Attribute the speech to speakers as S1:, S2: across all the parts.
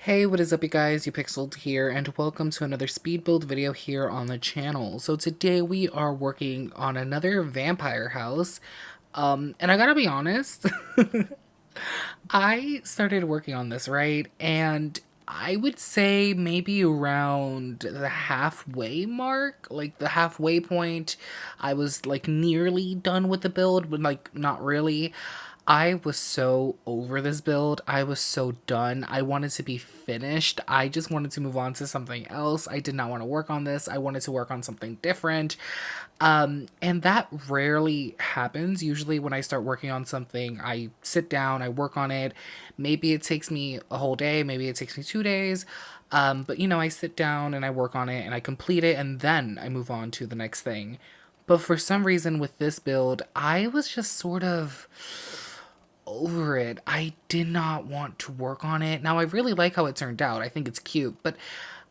S1: Hey, what is up you guys, you Pixeled here, and welcome to another speed build video here on the channel. So today we are working on another vampire house, and I gotta be honest, I started working on this, right, and I would say maybe around the halfway mark, like the halfway point, I was like nearly done with the build, but like not really. I was so over this build. I was so done. I wanted to be finished. I just wanted to move on to something else. I did not want to work on this. I wanted to work on something different. And that rarely happens. Usually when I start working on something, I sit down, I work on it. Maybe it takes me a whole day, maybe it takes me 2 days. But I sit down and I work on it and I complete it and then I move on to the next thing. But for some reason with this build, I was just sort of over it. I did not want to work on it. Now, I really like how it turned out. I think it's cute, but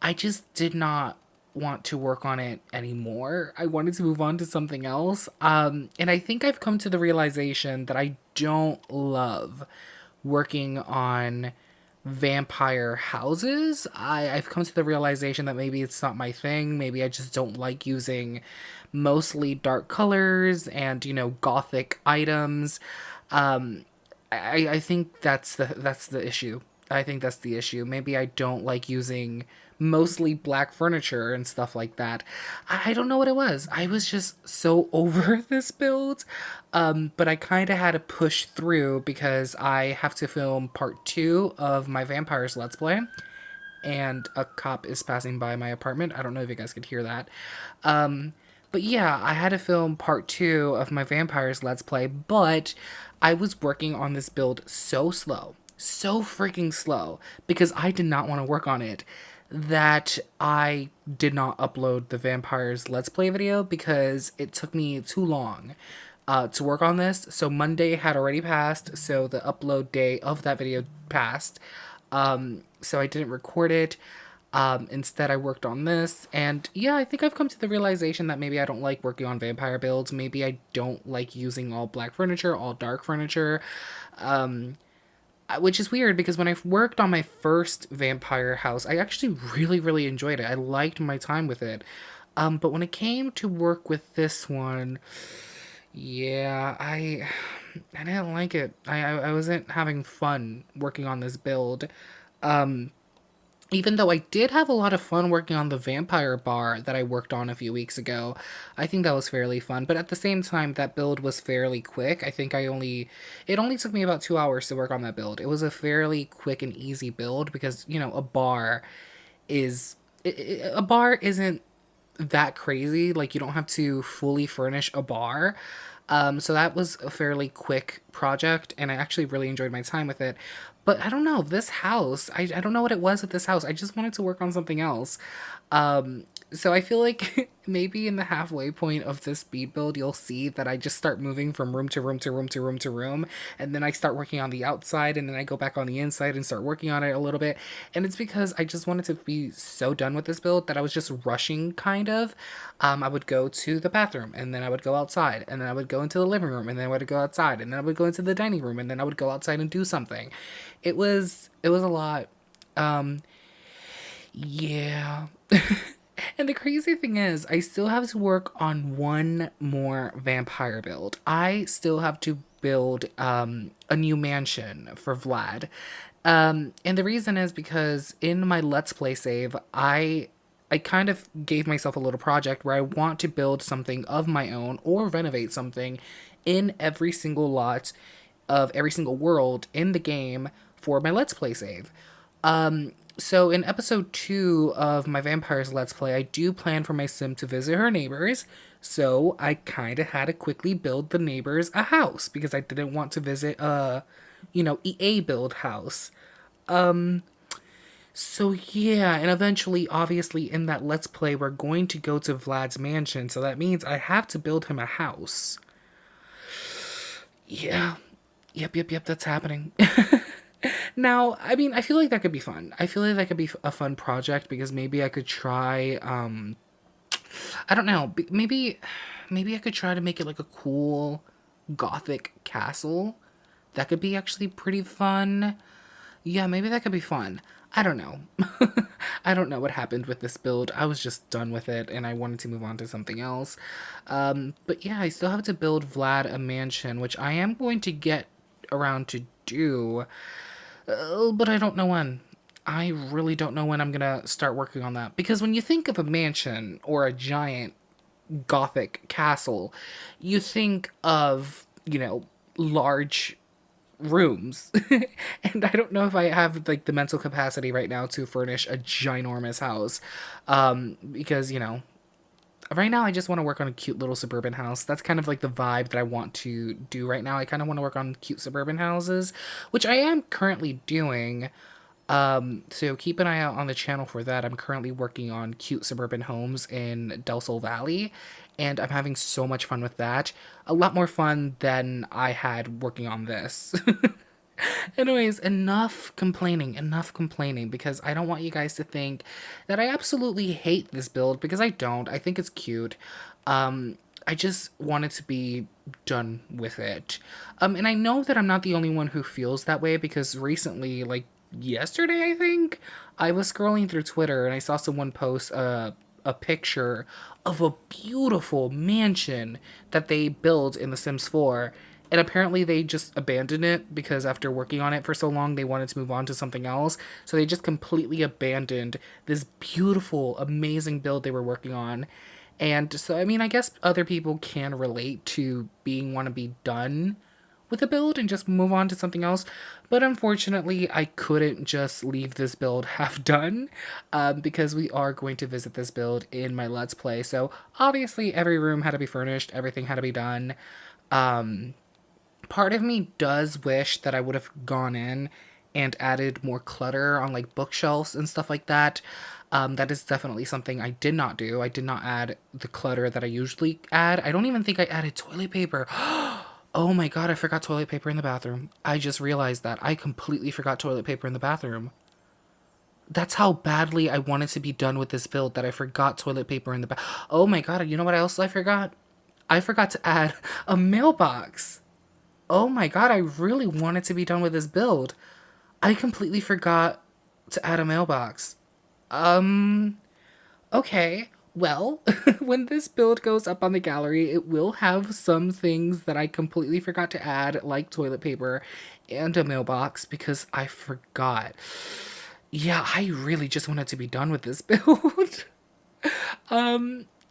S1: I just did not want to work on it anymore. I wanted to move on to something else. And I think I've come to the realization that I don't love working on vampire houses. I've come to the realization that maybe it's not my thing. Maybe I just don't like using mostly dark colors and, gothic items. Um, I think that's the issue. I think that's the issue. Maybe I don't like using mostly black furniture and stuff like that. I don't know what it was. I was just so over this build. But I kind of had to push through because I have to film part 2 of my Vampires Let's Play. And a cop is passing by my apartment. I don't know if you guys could hear that. But yeah, I had to film part 2 of my Vampires Let's Play, but I was working on this build so slow, so freaking slow, because I did not want to work on it, that I did not upload the Vampires Let's Play video because it took me too long to work on this. So Monday had already passed, so the upload day of that video passed. So I didn't record it. Instead, I worked on this, and yeah, I think I've come to the realization that maybe I don't like working on vampire builds. Maybe I don't like using all black furniture, all dark furniture, which is weird because when I worked on my first vampire house, I actually really, really enjoyed it. I liked my time with it. But when it came to work with this one, yeah, I didn't like it. I wasn't having fun working on this build. Even though I did have a lot of fun working on the vampire bar that I worked on a few weeks ago. I think that was fairly fun, but at the same time, that build was fairly quick. I think it only took me about 2 hours to work on that build. It was a fairly quick and easy build because, a bar a bar isn't that crazy. Like, you don't have to fully furnish a bar. So that was a fairly quick project, and I actually really enjoyed my time with it. But I don't know, this house, I don't know what it was with this house. I just wanted to work on something else. So I feel like maybe in the halfway point of this speed build, you'll see that I just start moving from room to room to room to room to room, and then I start working on the outside, and then I go back on the inside and start working on it a little bit. And it's because I just wanted to be so done with this build that I was just rushing, kind of. I would go to the bathroom, and then I would go outside, and then I would go into the living room, and then I would go outside, and then I would go into the dining room, and then I would go outside and do something. It was a lot. Yeah. And the crazy thing is, I still have to work on one more vampire build. I still have to build a new mansion for Vlad. And the reason is because in my Let's Play save, I kind of gave myself a little project where I want to build something of my own or renovate something in every single lot of every single world in the game for my Let's Play save. So in episode 2 of my Vampires Let's Play, I do plan for my sim to visit her neighbors, so I kind of had to quickly build the neighbors a house, because I didn't want to visit a, EA build house. So yeah, and eventually, obviously, in that Let's Play, we're going to go to Vlad's mansion, so that means I have to build him a house. Yeah. Yep, that's happening. Now, I mean, I feel like that could be fun. I feel like that could be a fun project because maybe I could try, I don't know, maybe I could try to make it like a cool gothic castle. That could be actually pretty fun. Yeah, maybe that could be fun. I don't know. I don't know what happened with this build. I was just done with it and I wanted to move on to something else. But yeah, I still have to build Vlad a mansion, which I am going to get around to do, but I don't know when. I really don't know when I'm gonna start working on that. Because when you think of a mansion or a giant gothic castle, you think of, large rooms. And I don't know if I have like the mental capacity right now to furnish a ginormous house. Because, right now I just want to work on a cute little suburban house. That's kind of like the vibe that I want to do right now. I kind of want to work on cute suburban houses, which I am currently doing. So keep an eye out on the channel for that. I'm currently working on cute suburban homes in Del Sol Valley, and I'm having so much fun with that. A lot more fun than I had working on this. Anyways, enough complaining, because I don't want you guys to think that I absolutely hate this build, because I don't. I think it's cute. I just wanted to be done with it. And I know that I'm not the only one who feels that way, because recently, like yesterday, I think, I was scrolling through Twitter and I saw someone post a picture of a beautiful mansion that they built in The Sims 4. And apparently they just abandoned it because after working on it for so long, they wanted to move on to something else. So they just completely abandoned this beautiful, amazing build they were working on. And so, I mean, I guess other people can relate to being want to be done with a build and just move on to something else. But unfortunately, I couldn't just leave this build half done, because we are going to visit this build in my Let's Play. So obviously every room had to be furnished, everything had to be done. Part of me does wish that I would have gone in and added more clutter on like bookshelves and stuff like that. That is definitely something I did not do. I did not add the clutter that I usually add. I don't even think I added toilet paper. Oh my god, I forgot toilet paper in the bathroom. I just realized that. I completely forgot toilet paper in the bathroom. That's how badly I wanted to be done with this build that I forgot toilet paper in the bath. Oh my god, you know what else I forgot? I forgot to add a mailbox. Oh my god, I really wanted to be done with this build. I completely forgot to add a mailbox. Okay. Well, when this build goes up on the gallery, it will have some things that I completely forgot to add, like toilet paper and a mailbox, because I forgot. Yeah, I really just wanted to be done with this build.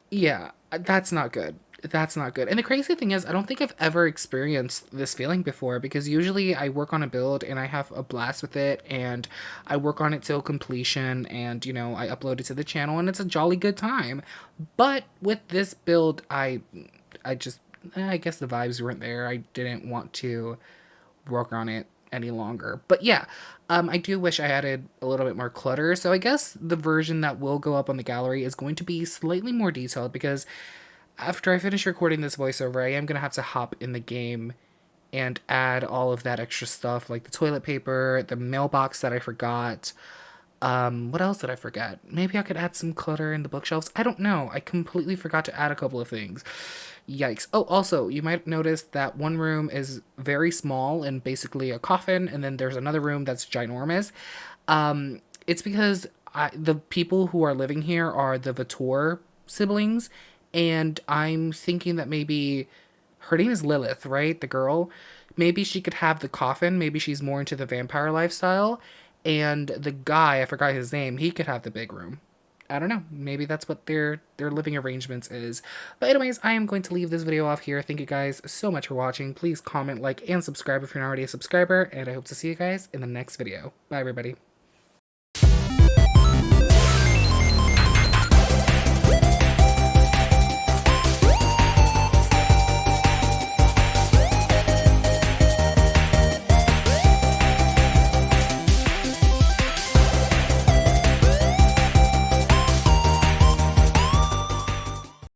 S1: Yeah, that's not good. That's not good. And the crazy thing is, I don't think I've ever experienced this feeling before, because usually I work on a build and I have a blast with it and I work on it till completion and, I upload it to the channel and it's a jolly good time. But with this build, I just, I guess the vibes weren't there. I didn't want to work on it any longer. But yeah, I do wish I added a little bit more clutter. So I guess the version that will go up on the gallery is going to be slightly more detailed, because after I finish recording this voiceover, I am going to have to hop in the game and add all of that extra stuff, like the toilet paper, the mailbox that I forgot. What else did I forget? Maybe I could add some clutter in the bookshelves. I don't know. I completely forgot to add a couple of things. Yikes. Oh, also, you might notice that one room is very small and basically a coffin, and then there's another room that's ginormous. It's because the people who are living here are the Vitor siblings, and I'm thinking that maybe her name is Lilith, right? The girl. Maybe she could have the coffin. Maybe she's more into the vampire lifestyle. And the guy, I forgot his name, he could have the big room. I don't know. Maybe that's what their living arrangements is. But anyways, I am going to leave this video off here. Thank you guys so much for watching. Please comment, like, and subscribe if you're not already a subscriber. And I hope to see you guys in the next video. Bye, everybody.